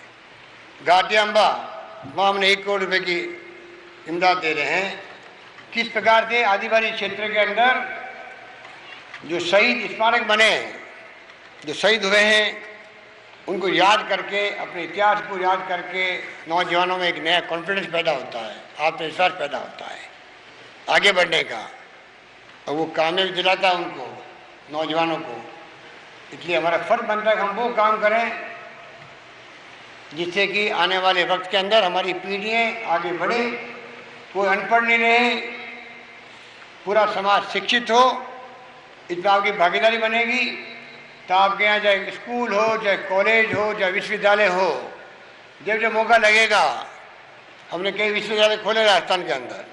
घाटिया अम्बा, वहाँ हमने 1 करोड़ रुपये की इमदाद दे रहे हैं। किस प्रकार से आदिवासी क्षेत्र के अंदर जो शहीद स्मारक बने, जो शहीद हुए हैं, उनको याद करके, अपने इतिहास को याद करके नौजवानों में एक नया कॉन्फिडेंस पैदा होता है, आत्मविश्वास पैदा होता है आगे बढ़ने का, और वो कामयाबी दिलाता है उनको, नौजवानों को। इसलिए हमारा फर्ज बनता है कि हम वो काम करें जिससे कि आने वाले वक्त के अंदर हमारी पीढ़ियाँ आगे बढ़े, कोई अनपढ़ नहीं रहे, पूरा समाज शिक्षित हो। इसमें आपकी भागीदारी बनेगी तो आपके यहाँ चाहे स्कूल हो, चाहे कॉलेज हो, चाहे विश्वविद्यालय हो, जब जब मौका लगेगा, हमने कई विश्वविद्यालय खोले राजस्थान के अंदर,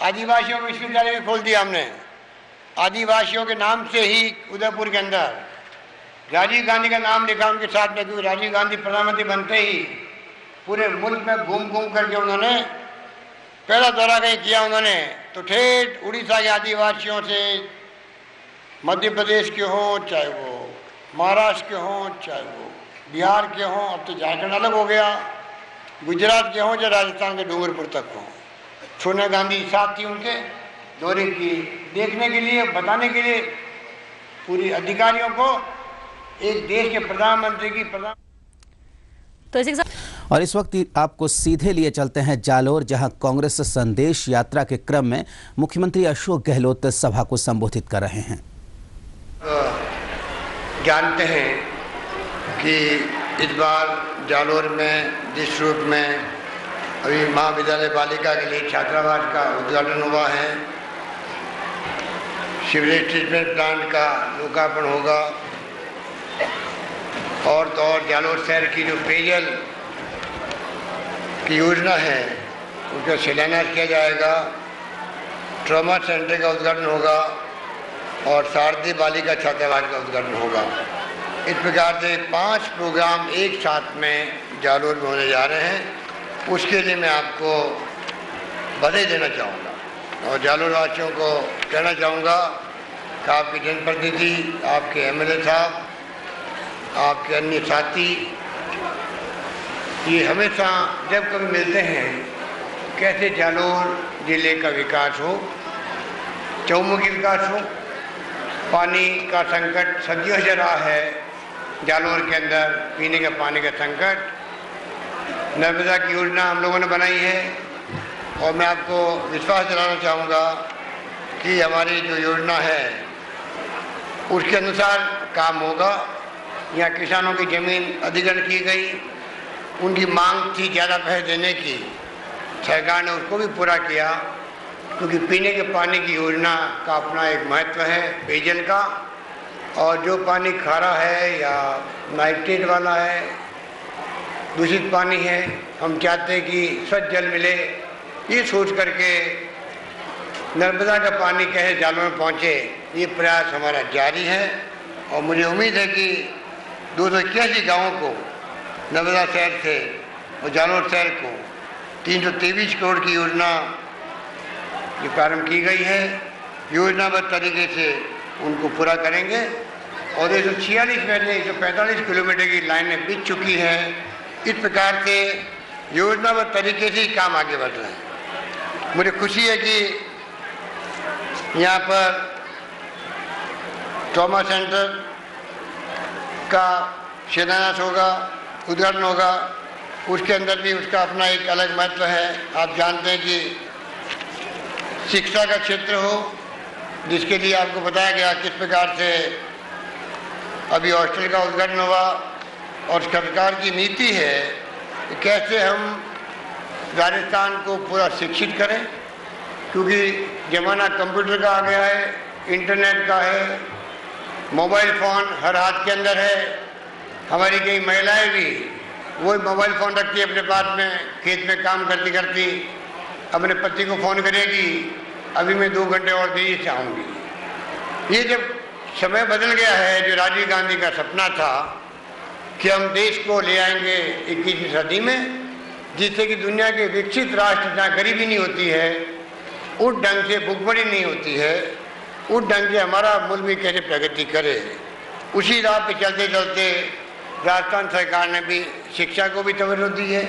आदिवासियों का विश्वविद्यालय भी खोल दिया हमने, आदिवासियों के नाम से ही उदयपुर के अंदर राजीव गांधी का नाम लिखा उनके साथ में, क्योंकि राजीव गांधी प्रधानमंत्री बनते ही पूरे मुल्क में घूम घूम करके उन्होंने पहला दौरा कहीं किया उन्होंने, तो ठेठ उड़ीसा के आदिवासियों से, मध्य प्रदेश के हों, चाहे वो महाराष्ट्र के हों, चाहे वो बिहार के हों, अब तो झारखंड अलग हो गया, गुजरात के हों, चाहे राजस्थान के डूंगरपुर तक हों, सोनिया गांधी साथ थी उनके दौरे की, देखने के लिए, बताने के लिए पूरी अधिकारियों को एक देश के प्रधानमंत्री की तो इसी के साथ और इस वक्त आपको सीधे लिए चलते हैं जालोर, जहां कांग्रेस संदेश यात्रा के क्रम में मुख्यमंत्री अशोक गहलोत सभा को संबोधित कर रहे हैं। जानते हैं कि इस बार जालोर में जिस रूप में अभी महाविद्यालय बालिका के लिए छात्रावास का उद्घाटन हुआ है, सीवरेज ट्रीटमेंट प्लांट का लोकार्पण होगा, और तो और जालोर शहर की जो पेयजल की योजना है उसका शिलान्यास किया जाएगा, ट्रॉमा सेंटर का उद्घाटन होगा और शारदीय बालिका छात्रावास का उद्घाटन होगा। इस प्रकार से 5 प्रोग्राम एक साथ में जालोर में होने जा रहे हैं। उसके लिए मैं आपको बधाई देना चाहूँगा और जालोर वासियों को कहना चाहूँगा कि आपके जनप्रतिनिधि, आपके एमएलए साहब आपके अन्य साथी, ये हमेशा जब कभी मिलते हैं कैसे जालौर जिले का विकास हो, चौमुखी विकास हो। पानी का संकट सदियों से रहा है जालौर के अंदर, पीने के पानी का संकट। नर्मदा की योजना हम लोगों ने बनाई है और मैं आपको विश्वास दिलाना चाहूँगा कि हमारी जो योजना है उसके अनुसार काम होगा। यहाँ किसानों की ज़मीन अधिग्रहण की गई, उनकी मांग थी ज़्यादा पैसे देने की, सरकार ने उसको भी पूरा किया, क्योंकि पीने के पानी की योजना का अपना एक महत्व है पेयजल का। और जो पानी खारा है या नाइट्रेट वाला है, दूषित पानी है, हम चाहते हैं कि स्वच्छ जल मिले। ये सोच करके नर्मदा का पानी कहे जालौर में पहुँचे, ये प्रयास हमारा जारी है। और मुझे उम्मीद है कि 281 गाँवों को नर्मदा शहर से और जालौर शहर को 323 करोड़ की योजना ये प्रारंभ की गई है, योजनाबद्ध तरीके से उनको पूरा करेंगे। और 146 में से 145 किलोमीटर की लाइनें बिछ चुकी हैं। इस प्रकार से योजनाबद्ध तरीके से ही काम आगे बढ़ रहा है। मुझे खुशी है कि यहाँ पर ट्रॉमा सेंटर का शिलान्यास होगा, उद्घाटन होगा। उसके अंदर भी उसका अपना एक अलग महत्व है। आप जानते हैं कि शिक्षा का क्षेत्र हो, जिसके लिए आपको बताया गया किस प्रकार से अभी हॉस्टल का उद्घाटन हुआ। और सरकार की नीति है कि कैसे हम राजस्थान को पूरा शिक्षित करें, क्योंकि ज़माना कंप्यूटर का आ गया है, इंटरनेट का है, मोबाइल फ़ोन हर हाथ के अंदर है। हमारी कई महिलाएं भी वही मोबाइल फ़ोन रखती है अपने पास में, खेत में काम करती करती अपने पति को फ़ोन करेगी, अभी मैं 2 घंटे और देरी से आऊँगी। ये जब समय बदल गया है, जो राजीव गांधी का सपना था कि हम देश को ले आएंगे 21वीं सदी में, जिससे कि दुनिया के विकसित राष्ट्र जहाँ गरीबी नहीं होती है, उस ढंग से भुखमरी नहीं होती है, उस ढंग से हमारा मुल्क भी कैसे प्रगति करे, उसी राह पे चलते चलते राजस्थान सरकार ने भी शिक्षा को भी तवज्जो दी है।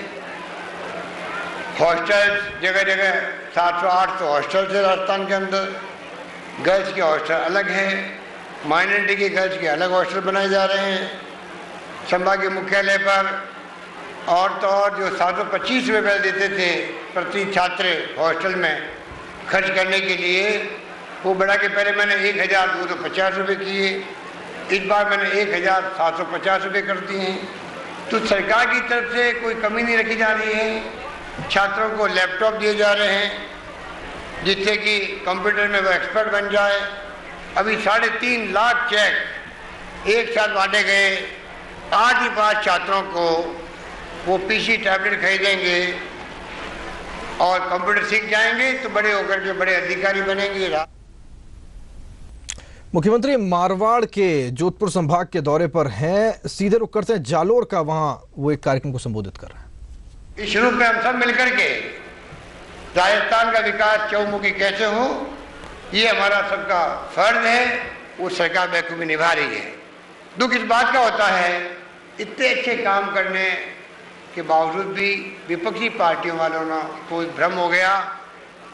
हॉस्टल्स जगह जगह 700-800 हॉस्टल्स है राजस्थान के अंदर। गर्ल्स के हॉस्टल अलग हैं, माइनॉरिटी के गर्ल्स के अलग हॉस्टल बनाए जा रहे हैं। संभागीय मुख्यालय पर और तो और जो 725 रुपये देते थे प्रति छात्र हॉस्टल में खर्च करने के लिए, वो बढ़ा के पहले मैंने 1250 रुपये किए, इस बार मैंने 1750 रुपये कर दिए हैं। तो सरकार की तरफ से कोई कमी नहीं रखी जा रही है। छात्रों को लैपटॉप दिए जा रहे हैं, जिससे कि कंप्यूटर में वो एक्सपर्ट बन जाए। अभी 3.5 लाख चेक एक साथ बांटे गए। आज ही 5 छात्रों को वो पीसी टैबलेट खरीदेंगे और कंप्यूटर सीख जाएंगे तो बड़े होकर के बड़े अधिकारी बनेंगे। मुख्यमंत्री मारवाड़ के जोधपुर संभाग के दौरे पर हैं, सीधे रुक करते हैं जालौर का, वहां वो एक कार्यक्रम को संबोधित कर रहे हैं। इस रूप में हम सब मिलकर के राजस्थान का विकास चौमुखी कैसे हो, ये हमारा सबका फर्ज है। वो सरकार बखूबी निभा रही है। दुख इस बात का होता है, इतने अच्छे काम करने के बावजूद भी विपक्षी पार्टियों वालों ने कोई भ्रम हो गया।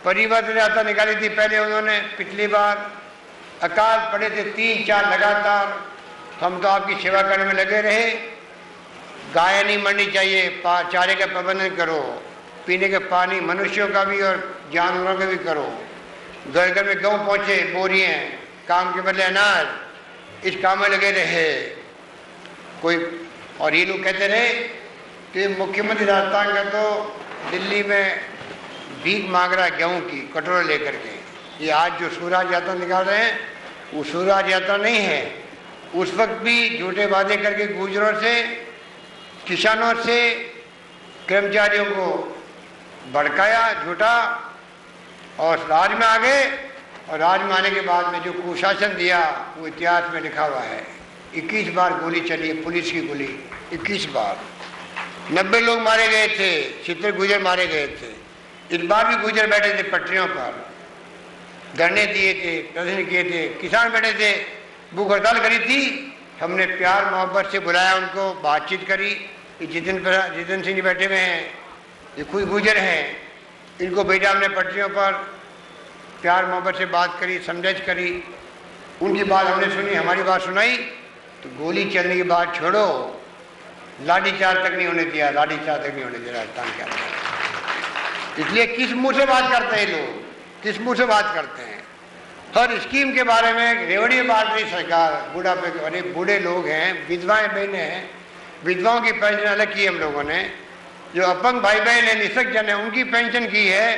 परिवर्तन यात्रा निकाली थी पहले उन्होंने, पिछली बार अकाल पड़े थे 3-4 लगातार, हम तो आपकी सेवा करने में लगे रहे। गाय नहीं मरनी चाहिए, चारे का प्रबंधन करो, पीने के पानी मनुष्यों का भी और जानवरों का भी करो। घर घर में गेहूँ पहुँचे, बोरियाँ, काम के बदले अनाज, इस काम में लगे रहे कोई। और ये लोग कहते रहे कि मुख्यमंत्री राजस्थान का तो दिल्ली में भीख मांग रहा है गेहूँ की कटोरे लेकर के। ये आज जो स्वराज यात्रा निकाल रहे हैं वो स्वराज यात्रा नहीं है। उस वक्त भी झूठे वादे करके गुजरों से, किसानों से, कर्मचारियों को भड़काया झूठा और राज में आ गए। और राज में आने के बाद में जो कुशासन दिया वो इतिहास में लिखा हुआ है। 21 बार गोली चली है, पुलिस की गोली 21 बार। 90 लोग मारे गए थे, 70 गुजर मारे गए थे। इस बार भी गुजर बैठे थे पटरियों पर, धरने दिए थे, प्रदर्शन किए थे। किसान बैठे थे, भूख हड़ताल करी थी हमने प्यार मोहब्बत से बुलाया, उनको बातचीत करी। जितिन सिंह जी बैठे हुए हैं, ये खुद गुजर हैं, इनको भेजा हमने पटरियों पर, प्यार मोहब्बत से बात करी, समझ करी, उनकी बात हमने सुनी, हमारी बात सुनाई, तो गोली चलने की बात छोड़ो, लाठीचार्ज तक नहीं होने दिया, लाठीचार्ज तक नहीं होने दिया राजस्थान के अंदर। इसलिए किस मुंह से बात करते हैं लोग, किस मुंह से बात करते हैं? हर स्कीम के बारे में रेवड़ी बांट रही सरकार, बुढ़ापे के, अरे बूढ़े लोग हैं, विधवाएं बहनें हैं, विधवाओं की पेंशन अलग की हम लोगों ने, जो अपंग भाई बहन है, निःशक्त जन है, उनकी पेंशन की है,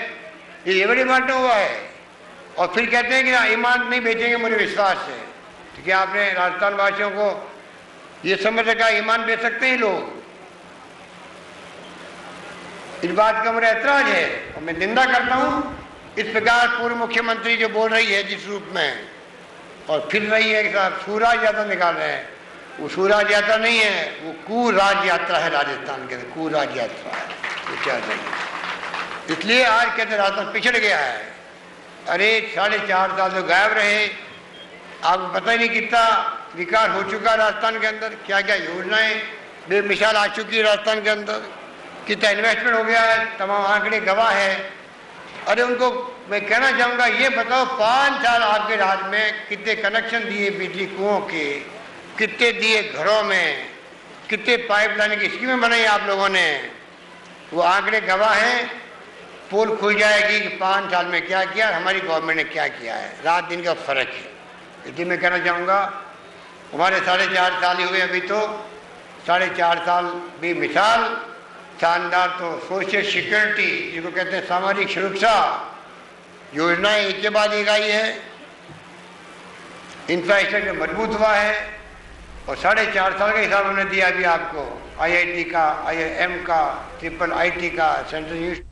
ये रेवड़ी बांटा हुआ है। और फिर कहते हैं कि ना ईमान नहीं बेचेंगे मुझे विश्वास है। तो क्या आपने राजस्थान वासियों को ये समझ रखा ईमान बेच सकते हैं लोग? इस बात का मेरा ऐतराज है और मैं निंदा करता हूँ। इस प्रकार पूर्व मुख्यमंत्री जो बोल रही है जिस रूप में और फिर रही है कि साहब सूराज यात्रा निकाल रहे हैं, वो सूराज यात्रा नहीं है, वो कूराज यात्रा है राजस्थान के अंदर, कूराज यात्रा है, वो क्या है। इसलिए आज कहते राजस्थान पिछड़ गया है। अरे 4.5 साल तो गायब रहे, आपको पता ही नहीं कितना विकास हो चुका राजस्थान के अंदर, क्या क्या योजनाएं बेमिसाल आ चुकी है राजस्थान के अंदर, कितना इन्वेस्टमेंट हो गया है, तमाम आंकड़े गवाह है। अरे उनको मैं कहना चाहूँगा, ये बताओ 5 साल आपके राज्य में कितने कनेक्शन दिए बिजली कुओं के, कितने दिए घरों में, कितने पाइपलाइन की स्कीमें बनाई आप लोगों ने, वो आंकड़े गवाह हैं। पोल खुल जाएगी कि 5 साल में क्या किया, हमारी गवर्नमेंट ने क्या किया है, रात दिन का फर्क है। इसलिए मैं कहना चाहूँगा, हमारे 4.5 साल ही हुए अभी, तो 4.5 साल भी मिसाल शानदार। तो सोशल सिक्योरिटी जिसको कहते हैं सामाजिक सुरक्षा योजनाएं एक के बाद एक आई है, इंफ्रास्ट्रक्चर मजबूत हुआ है और 4.5 साल का हिसाब हमने दिया अभी आपको, IIT का, IIM का, IIIT का, सेंट्रल यूनिवर्सिटी